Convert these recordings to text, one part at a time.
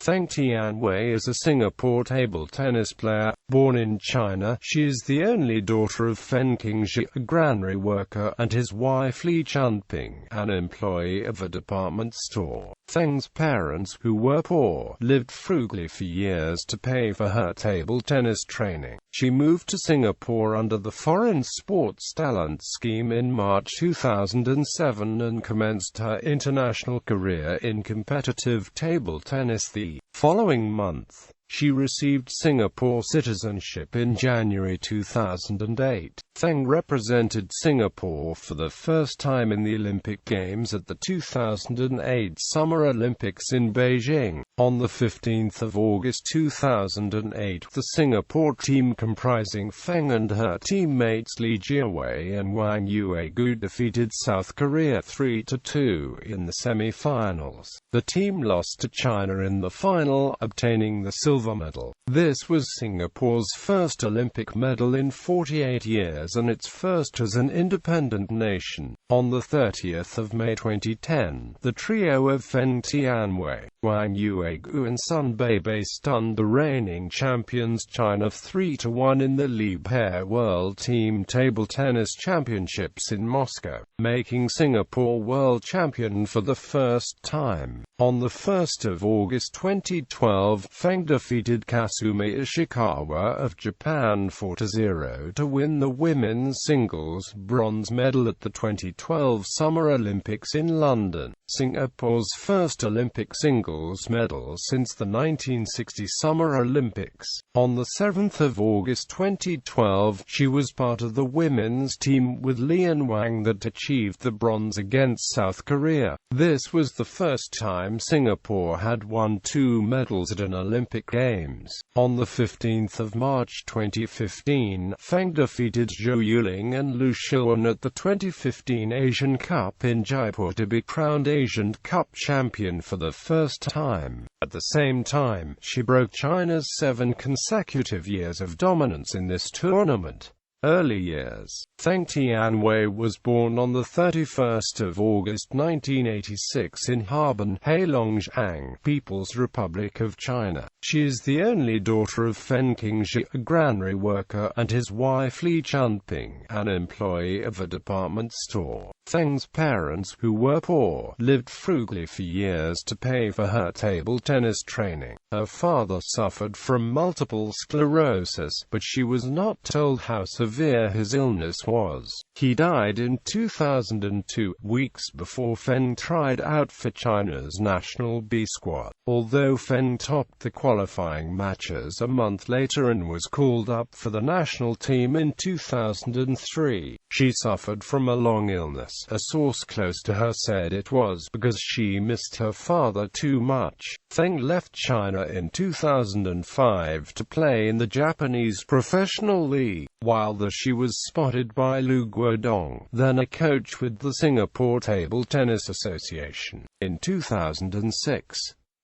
Feng Tianwei is a Singapore table tennis player, born in China. She is the only daughter of Feng Qingzhi, a granary worker, and his wife Li Chunping, an employee of a department store. Feng's parents, who were poor, lived frugally for years to pay for her table tennis training. She moved to Singapore under the Foreign Sports Talent Scheme in March 2007 and commenced her international career in competitive table tennis the following month. She received Singapore citizenship in January 2008. Feng represented Singapore for the first time in the Olympic Games at the 2008 Summer Olympics in Beijing. On the 15th of August 2008, the Singapore team comprising Feng and her teammates Li Chunping and Wang Yuegu defeated South Korea 3-2 in the semi-finals. The team lost to China in the final, obtaining the silver medal. This was Singapore's first Olympic medal in 48 years and its first as an independent nation. On the 30th of May 2010, the trio of Feng Tianwei, Wang Yuegu and Sun Beibei stunned the reigning champions China 3-1 in the Li Pair World Team Table Tennis Championships in Moscow, making Singapore world champion for the first time. On the 1st of August 2012, Feng defeated Kasumi Ishikawa of Japan 4-0 to win the women's singles bronze medal at the 2012 Summer Olympics in London, Singapore's first Olympic singles medal since the 1960 Summer Olympics. On the 7th of August 2012, she was part of the women's team with Li and Wang that achieved the bronze against South Korea. This was the first time Singapore had won 2 medals at an Olympic Games. On the 15th of March 2015, Feng defeated Zhou Yuling and Lu Shiwen at the 2015 Asian Cup in Jaipur to be crowned Asian Cup champion for the first time. At the same time, she broke China's 7 consecutive years of dominance in this tournament. Early years. Feng Tianwei was born on the 31st of August 1986 in Harbin, Heilongjiang, People's Republic of China. She is the only daughter of Feng Qingzhi, a granary worker, and his wife Li Chunping, an employee of a department store. Feng's parents, who were poor, lived frugally for years to pay for her table tennis training. Her father suffered from multiple sclerosis, but she was not told how severe his illness was. He died in 2002, weeks before Feng tried out for China's national B squad. Although Feng topped the qualifying matches a month later and was called up for the national team in 2003, she suffered from a long illness. A source close to her said it was because she missed her father too much. Feng left China in 2005 to play in the Japanese professional league. While there she was spotted by Lu Guodong, then a coach with the Singapore Table Tennis Association, in 2006.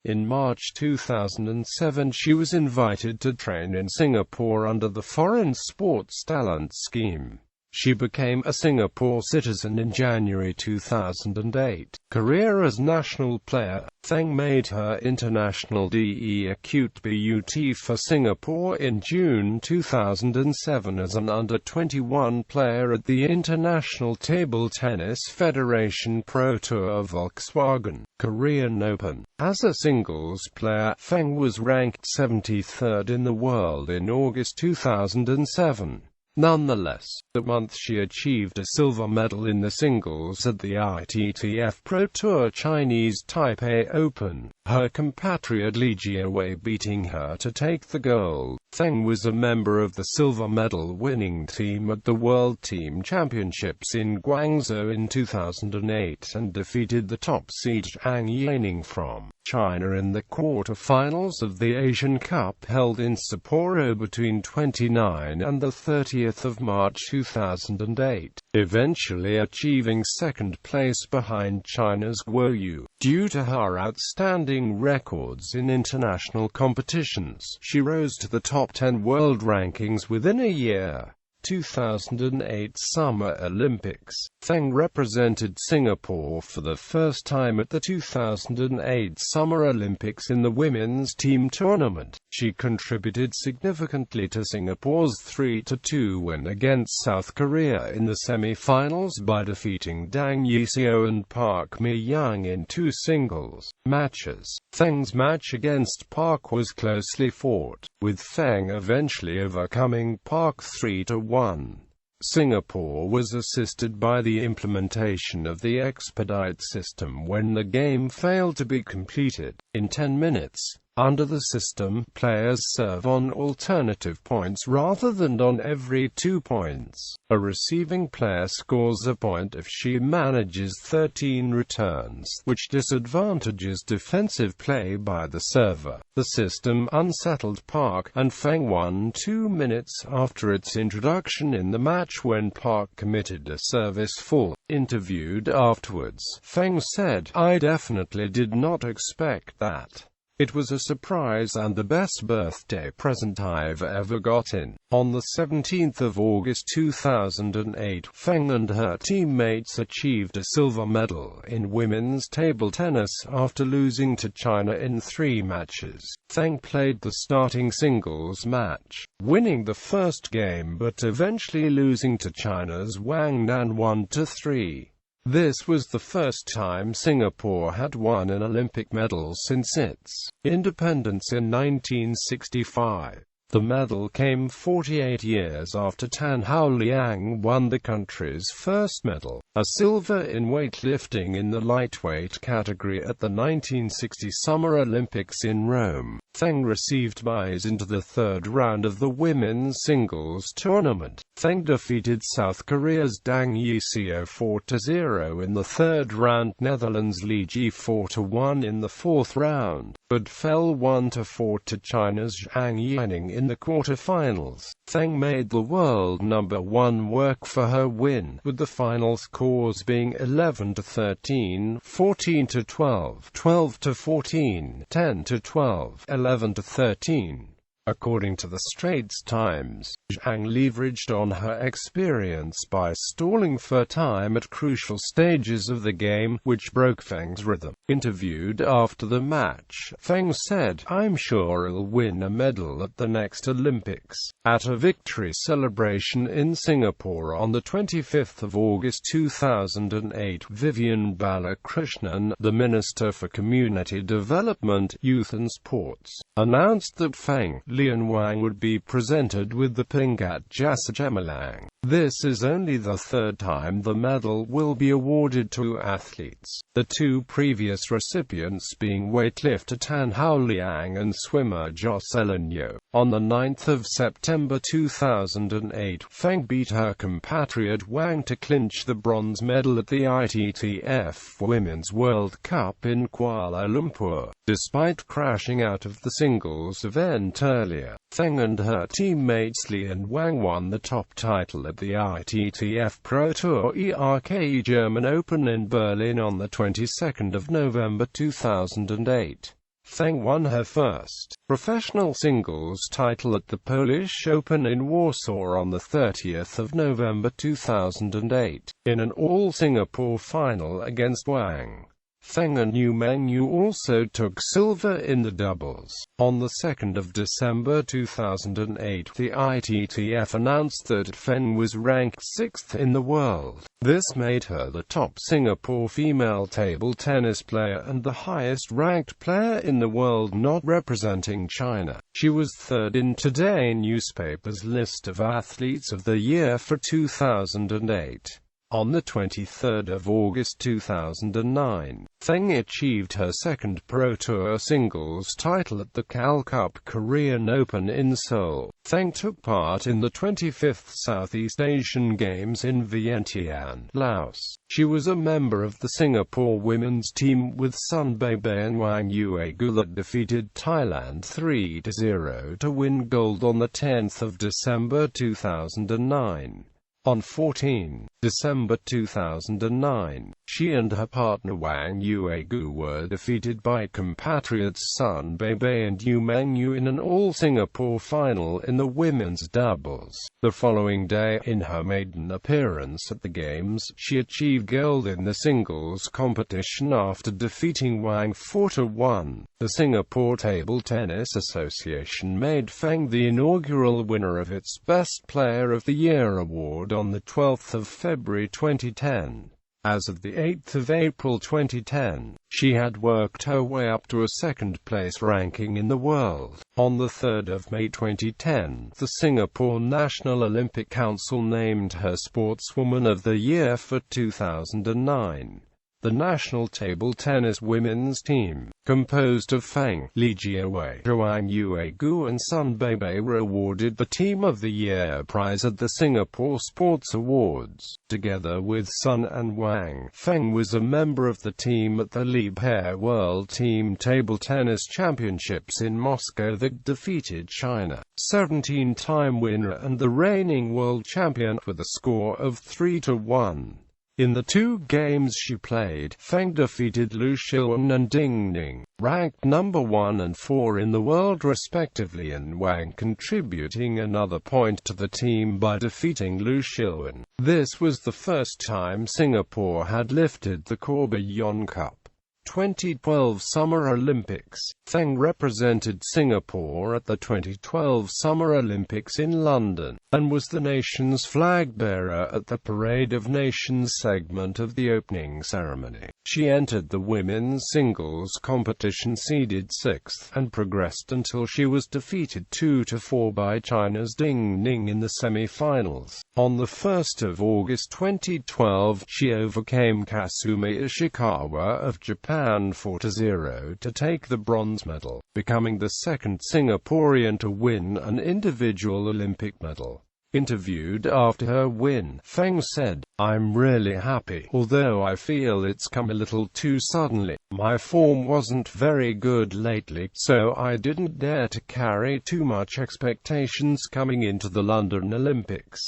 In March 2007 she was invited to train in Singapore under the Foreign Sports Talent Scheme. She became a Singapore citizen in January 2008. Career as national player. Feng made her international debut for Singapore in June 2007 as an under-21 player at the International Table Tennis Federation Pro Tour Volkswagen Korean Open. As a singles player, Feng was ranked 73rd in the world in August 2007. Nonetheless, that month she achieved a silver medal in the singles at the ITTF Pro Tour Chinese Taipei Open, her compatriot Li Chunping beating her to take the gold. Feng was a member of the silver medal winning team at the World Team Championships in Guangzhou in 2008 and defeated the top seed Zhang Yaning from China in the quarter-finals of the Asian Cup held in Sapporo between 29 and the 30th of March 2008, eventually achieving second place behind China's Guo Yu. Due to her outstanding records in international competitions, she rose to the top 10 world rankings within a year. 2008 Summer Olympics. Feng represented Singapore for the first time at the 2008 Summer Olympics in the women's team tournament. She contributed significantly to Singapore's 3-2 win against South Korea in the semi-finals by defeating Dang Yiseo and Park Mi-young in 2 singles matches. Feng's match against Park was closely fought, with Feng eventually overcoming Park 3-1. Singapore was assisted by the implementation of the expedite system when the game failed to be completed in 10 minutes. Under the system, players serve on alternative points rather than on every 2 points. A receiving player scores a point if she manages 13 returns, which disadvantages defensive play by the server. The system unsettled Park, and Feng won 2 minutes after its introduction in the match when Park committed a service fault. Interviewed afterwards, Feng said, "I definitely did not expect that. It was a surprise and the best birthday present I've ever gotten." On the 17th of August 2008, Feng and her teammates achieved a silver medal in women's table tennis after losing to China in 3 matches. Feng played the starting singles match, winning the first game but eventually losing to China's Wang Nan 1-3. This was the first time Singapore had won an Olympic medal since its independence in 1965. The medal came 48 years after Tan Haoliang won the country's first medal, a silver in weightlifting in the lightweight category at the 1960 Summer Olympics in Rome. Feng received byes into the 3rd round of the women's singles tournament. Feng defeated South Korea's Dang Yiseo 4-0 in the 3rd round, Netherlands' Li Ji 4-1 in the 4th round, but fell 1-4 to China's Zhang Yining in the quarterfinals. Feng made the world number 1 work for her win, with the final scores being 11-13, 14-12, 12-14, 10-12, 11-13. According to the Straits Times, Zhang leveraged on her experience by stalling for time at crucial stages of the game, which broke Feng's rhythm. Interviewed after the match, Feng said, "I'm sure I'll win a medal at the next Olympics." At a victory celebration in Singapore on the 25th of August 2008, Vivian Balakrishnan, the Minister for Community Development, Youth and Sports, announced that Feng Lianwang would be presented with the Pingat Jasa Gemilang. This is only the 3rd time the medal will be awarded to athletes, the 2 previous recipients being weightlifter Tan Haoliang and swimmer Jocelyn Yeo. On the 9th of September 2008, Feng beat her compatriot Wang to clinch the bronze medal at the ITTF Women's World Cup in Kuala Lumpur. Despite crashing out of the singles event earlier, Feng and her teammates Li and Wang won the top title at the ITTF Pro Tour ERK German Open in Berlin on the 22nd of November 2008. Feng won her first professional singles title at the Polish Open in Warsaw on the 30th of November 2008, in an all-Singapore final against Wang. Feng and Liu Mengyu also took silver in the doubles. On the 2nd of December 2008, the ITTF announced that Feng was ranked 6th in the world. This made her the top Singapore female table tennis player and the highest-ranked player in the world not representing China. She was 3rd in Today newspaper's list of Athletes of the Year for 2008. On the 23rd of August 2009, Feng achieved her 2nd Pro Tour singles title at the Calcup Korean Open in Seoul. Feng took part in the 25th Southeast Asian Games in Vientiane, Laos. She was a member of the Singapore women's team with Sun Beibei and Wang Yuegu that defeated Thailand 3-0 to win gold on the 10th of December 2009. On 14 December 2009, she and her partner Wang Yuegu were defeated by compatriots Sun Beibei and Yu Mengyu in an all-Singapore final in the women's doubles. The following day, in her maiden appearance at the Games, she achieved gold in the singles competition after defeating Wang 4-1. The Singapore Table Tennis Association made Feng the inaugural winner of its Best Player of the Year award on the 12th of February 2010. As of the 8th of April 2010, she had worked her way up to a second-place ranking in the world. On the 3rd of May 2010, the Singapore National Olympic Council named her Sportswoman of the Year for 2009. The national table tennis women's team, composed of Feng, Li Chunping, Wang Yuegu and Sun Beibei, were awarded the Team of the Year prize at the Singapore Sports Awards. Together with Sun and Wang, Feng was a member of the team at the Li Pair World Team Table Tennis Championships in Moscow that defeated China, 17-time winner and the reigning world champion, with a score of 3-1. In the two games she played, Feng defeated Liu Shilwen and Ding Ning, ranked number 1 and 4 in the world respectively, and Wang contributing another point to the team by defeating Liu Shilwen. This was the first time Singapore had lifted the Corbeillon Cup. 2012 Summer Olympics. Feng represented Singapore at the 2012 Summer Olympics in London, and was the nation's flag bearer at the Parade of Nations segment of the opening ceremony. She entered the women's singles competition seeded 6th, and progressed until she was defeated 2-4 by China's Ding Ning in the semi-finals. On the 1st of August 2012, she overcame Kasumi Ishikawa of Japan 4-0 to take the bronze medal, becoming the second Singaporean to win an individual Olympic medal. Interviewed after her win, Feng said, "I'm really happy, although I feel it's come a little too suddenly. My form wasn't very good lately, so I didn't dare to carry too much expectations coming into the London Olympics.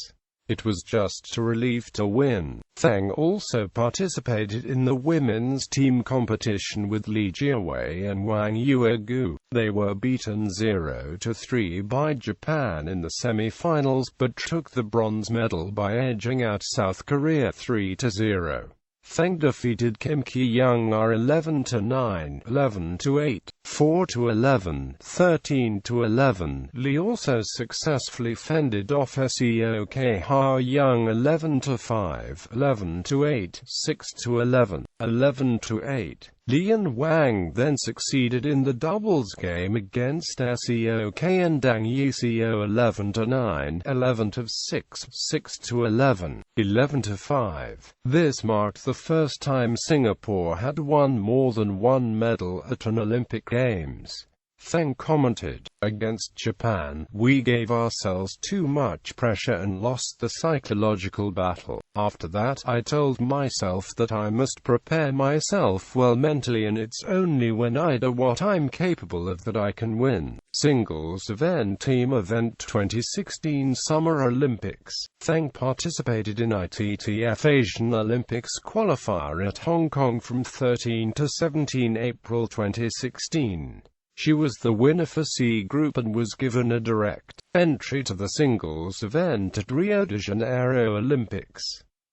It was just a relief to win." Feng also participated in the women's team competition with Li Chunping and Wang Yuegu. They were beaten 0-3 by Japan in the semi-finals, but took the bronze medal by edging out South Korea 3-0. Feng defeated Kim Ki-young 11-9, 11-8, 4-11, 13-11. Li also successfully fended off Seok Ha-young 11-5, 11-8, 6-11, 11-8. Li and Wang then succeeded in the doubles game against Seok and Dang Yiseo 11-9, 11-6, 6-11, 11-5. This marked the first time Singapore had won more than one medal at an Olympic Games. Feng commented, "Against Japan, we gave ourselves too much pressure and lost the psychological battle. After that, I told myself that I must prepare myself well mentally, and it's only when I do what I'm capable of that I can win." Singles event Team Event 2016 Summer Olympics. Feng participated in ITTF Asian Olympics qualifier at Hong Kong from 13 to 17 April 2016. She was the winner for C Group and was given a direct entry to the singles event at Rio de Janeiro Olympics.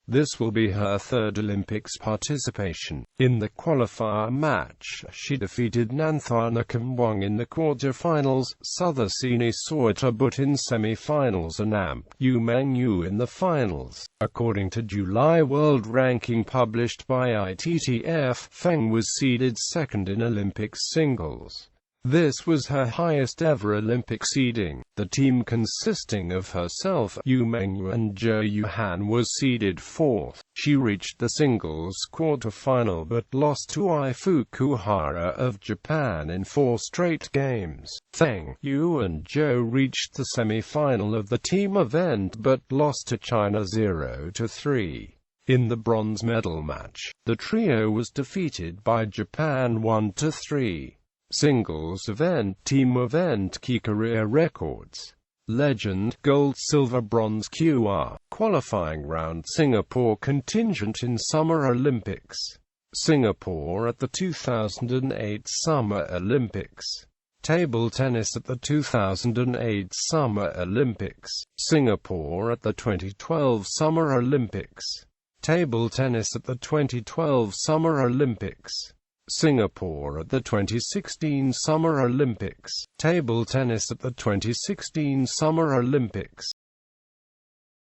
This will be her third Olympics participation. In the qualifier match, she defeated Nanthana Kamwang in the quarter-finals, Suthasini Sortabut in semi-finals and Amp Yu Mengyu in the finals. According to July World Ranking published by ITTF, Feng was seeded second in Olympics singles. This was her highest ever Olympic seeding. The team consisting of herself, Yu Mengyu and Zhou Yuhan was seeded fourth. She reached the singles quarter-final but lost to Ai Fukuhara of Japan in 4 straight games. Feng, Yu and Zhou reached the semi-final of the team event but lost to China 0-3. In the bronze medal match, the trio was defeated by Japan 1-3. Singles event Team event key career records. Legend, gold, silver, bronze QR. Qualifying round, Singapore contingent in Summer Olympics. Singapore at the 2008 Summer Olympics. Table tennis at the 2008 Summer Olympics. Singapore at the 2012 Summer Olympics. Table tennis at the 2012 Summer Olympics. Singapore at the 2016 Summer Olympics. Table tennis at the 2016 Summer Olympics.